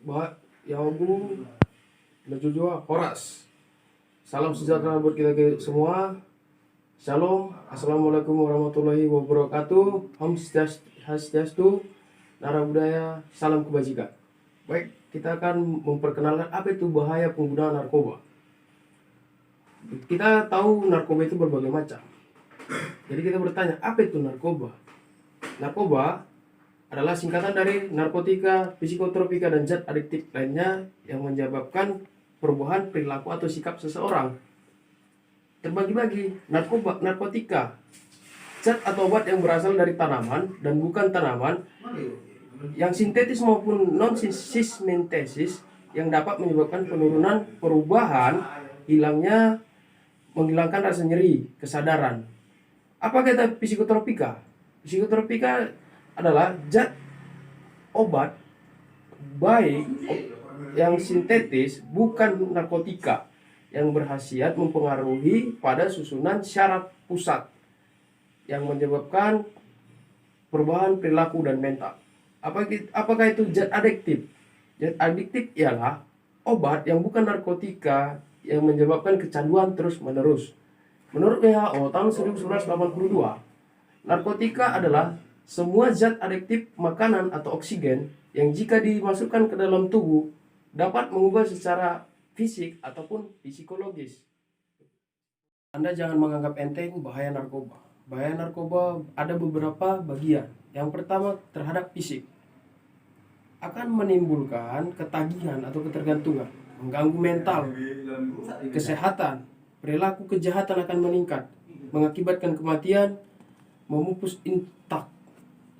Bah, Yaogu, Najujua, Horas. Salam sejahtera buat kita semua. Shalom, assalamualaikum warahmatullahi wabarakatuh. Om Swastiastu, Nara Budaya, salam kebajikan. Baik, kita akan memperkenalkan apa itu bahaya penggunaan narkoba. Kita tahu narkoba itu berbagai macam. Jadi kita bertanya, apa itu narkoba? Narkoba adalah singkatan dari narkotika, psikotropika, dan zat adiktif lainnya yang menyebabkan perubahan perilaku atau sikap seseorang. Terbagi-bagi, narkotika, zat atau obat yang berasal dari tanaman dan bukan tanaman, yang sintetis maupun non-sintesis, yang dapat menyebabkan penurunan, perubahan, menghilangkan rasa nyeri, kesadaran. Apa kata psikotropika? Psikotropika adalah zat obat baik yang sintetis, bukan narkotika, yang berkhasiat mempengaruhi pada susunan syaraf pusat yang menyebabkan perubahan perilaku dan mental. Apakah itu zat adiktif? Zat adiktif ialah obat yang bukan narkotika yang menyebabkan kecanduan terus-menerus. Menurut WHO tahun 1982, narkotika adalah semua zat adiktif makanan atau oksigen yang jika dimasukkan ke dalam tubuh dapat mengubah secara fisik ataupun psikologis. Anda jangan menganggap enteng bahaya narkoba. Bahaya narkoba ada beberapa bagian. Yang pertama, terhadap fisik. Akan menimbulkan ketagihan atau ketergantungan, mengganggu mental, kesehatan, perilaku kejahatan akan meningkat, mengakibatkan kematian, memupus intak,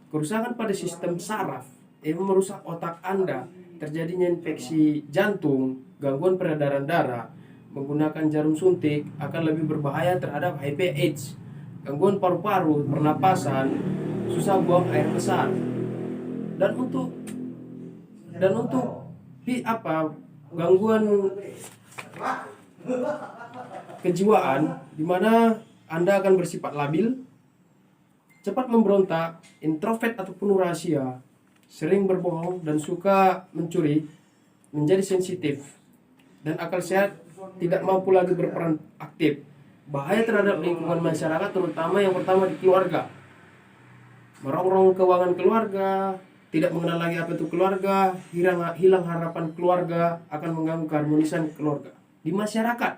kerusakan pada sistem saraf, merusak otak Anda, terjadinya infeksi jantung, gangguan peredaran darah, menggunakan jarum suntik akan lebih berbahaya terhadap HIV/AIDS, gangguan paru-paru, pernapasan, susah buang air besar. Dan untuk gangguan kejiwaan di mana Anda akan bersifat labil, cepat memberontak, introvert ataupun rahasia, sering berbohong dan suka mencuri, menjadi sensitif, dan akal sehat tidak mampu lagi berperan aktif. Bahaya terhadap lingkungan masyarakat, terutama yang pertama di keluarga. Merongrong keuangan keluarga, tidak mengenal lagi apa itu keluarga, hilang harapan keluarga, akan mengganggu keharmonisan keluarga. Di masyarakat,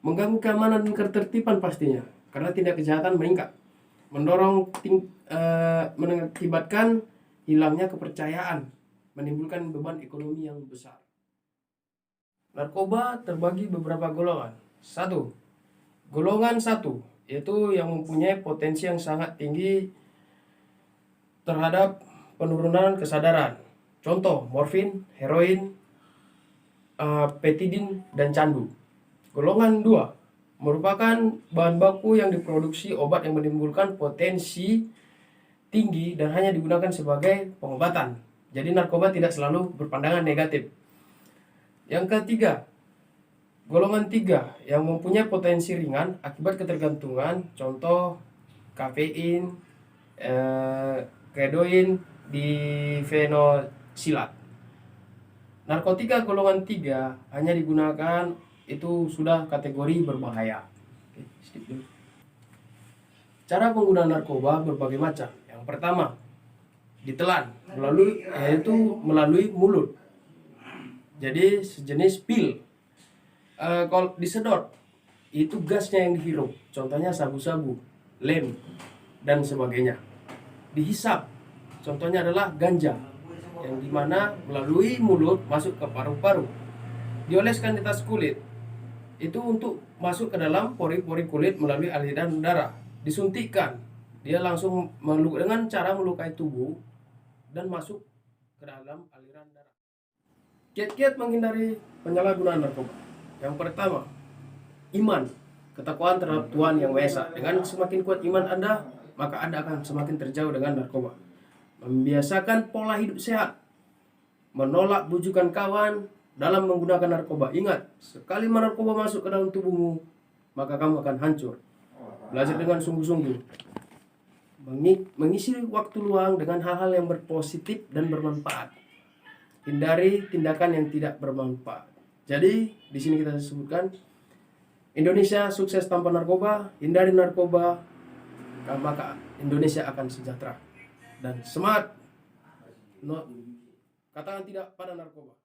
mengganggu keamanan dan ketertiban pastinya, karena tindak kejahatan meningkat. Mengakibatkan hilangnya kepercayaan, menimbulkan beban ekonomi yang besar. Narkoba terbagi beberapa golongan. Golongan 1, yaitu yang mempunyai potensi yang sangat tinggi terhadap penurunan kesadaran. Contoh, morfin, heroin, petidin, dan candu. Golongan 2 merupakan bahan baku yang diproduksi obat yang menimbulkan potensi tinggi dan hanya digunakan sebagai pengobatan. Jadi narkoba tidak selalu berpandangan negatif. Yang ketiga, golongan 3 yang mempunyai potensi ringan akibat ketergantungan. Contoh, kafein, kedoin, difenosilat. Narkotika golongan 3 hanya digunakan itu sudah kategori berbahaya. Cara penggunaan narkoba berbagai macam. Yang pertama, ditelan melalui mulut. Jadi sejenis pil. Kalau disedot, itu gasnya yang dihirup. Contohnya sabu-sabu, lem, dan sebagainya. Dihisap, contohnya adalah ganja, yang dimana melalui mulut masuk ke paru-paru. Dioleskan di atas kulit, itu untuk masuk ke dalam pori-pori kulit melalui aliran darah. Disuntikkan, dia langsung dengan cara melukai tubuh dan masuk ke dalam aliran darah. Kiat-kiat menghindari penyalahgunaan narkoba. Yang pertama, iman, ketakwaan terhadap Tuhan Yang Maha Esa. Dengan semakin kuat iman Anda, maka Anda akan semakin terjauh dengan narkoba. Membiasakan pola hidup sehat, menolak bujukan kawan dalam menggunakan narkoba. Ingat, sekali narkoba masuk ke dalam tubuhmu, maka kamu akan hancur. Belajar dengan sungguh-sungguh, mengisi waktu luang dengan hal-hal yang berpositif dan bermanfaat. hindari tindakan yang tidak bermanfaat. Jadi di sini kita sebutkan Indonesia sukses tanpa narkoba, hindari narkoba, maka Indonesia akan sejahtera dan semangat. Katakan tidak pada narkoba.